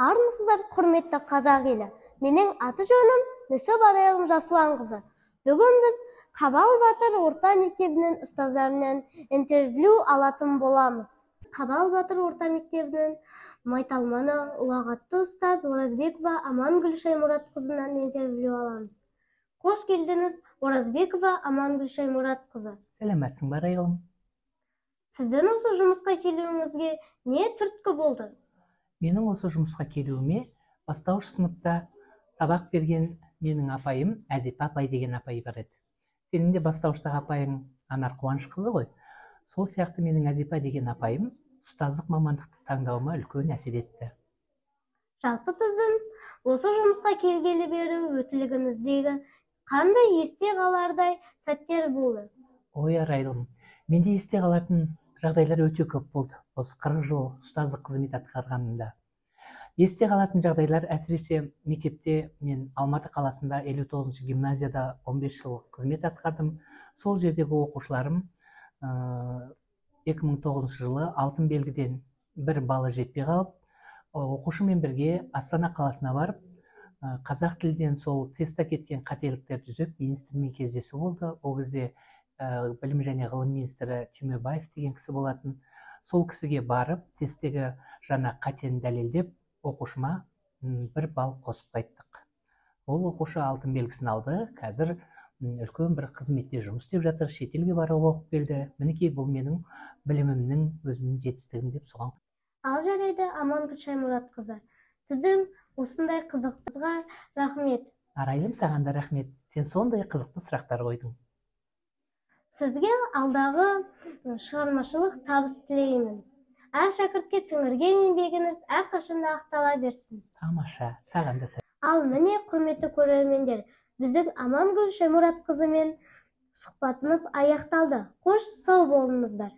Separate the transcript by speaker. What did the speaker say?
Speaker 1: Армысыздар, құрметті қазақ елі. Менің аты жөнім Нүсіп Арайлым Жасұланқызы. Бүгін біз Қабал Батыр орта мектебінің ұстаздарынан интервью алатын боламыз. Қабал Батыр орта мектебінің майталманы ұлағатты ұстаз Оразбекова Амангүл Шаймұратқызынан интервью аламыз. Қош келдіңіз, Оразбекова Амангүл Шаймұратқызы.
Speaker 2: Сәлеметсің бе, Арайлым?
Speaker 1: Сіздің осы жұмысқа келуіңізге не түрткі болды?
Speaker 2: Менің осы жұмысқа келуіме бастауыш сыныпта сабақ берген менің апайым, Әзипа апай деген апай бар еді. Сенің де бастауыштағы апайың Анар Қуанышқызы ғой. Сол сияқты менің Әзипа деген апайым ұстаздық мамандықты таңдауыма үлкен әсер етті.
Speaker 1: Жалпы сіздің осы жұмысқа келгелі бері өтілігіңіздегі қандай есте қалардай сәттер болды?
Speaker 2: Ой, Арайлым, менде есте қалатын жағдайлар өте көп болды. Осы 40 жыл ұстаздық қызмет атқарғанымда. Есте қалатын жағдайлар әсіресе мектепте мен Алматы қаласында 59 гимназияда 15 жыл қызмет атқардым. Сол жердегі оқушыларым 2009 жылы алтын белгіден бір балы жетпей қалып, оқушымен бірге Астана қаласына барып, қазақ тілден сол тестта кеткен қателіктерді түзеп, министрмен кездесу болды. Ол кезде білім және ғылым министрі Түймебаев деген кісі болатын. Сол кісіге барып, тесттегі жаңа қатені дәлелдеп, оқушыма бір бал қосып қайттық. Ол оқушы алтын белгісін алды. Қазір үлкен бір қызметте жұмыс істеп жатыр, шетелге барып оқып келді. Мінекей бұл менің білімімнің, өзімнің жетістігім деп соған.
Speaker 1: Ал жарайды, Амангүл Шаймұратқызы. Сіздің осындай қызықтыңызға рахмет.
Speaker 2: Арайлым, саған да рахмет. Сен сондай қызықты сұрақтар қойдың.
Speaker 1: Сізге алдағы шығармашылық табыс тілеймін. Әр шәкіртке сіңірген еңбегіңіз әрқашанда ақтала берсін.
Speaker 2: Тамаша, саған да сәлем.
Speaker 1: Ал міне, құрметті көрермендер, біздің Амангүл Шаймұратқызымен сұхбатымыз аяқталды. Қош сау болыңыздар.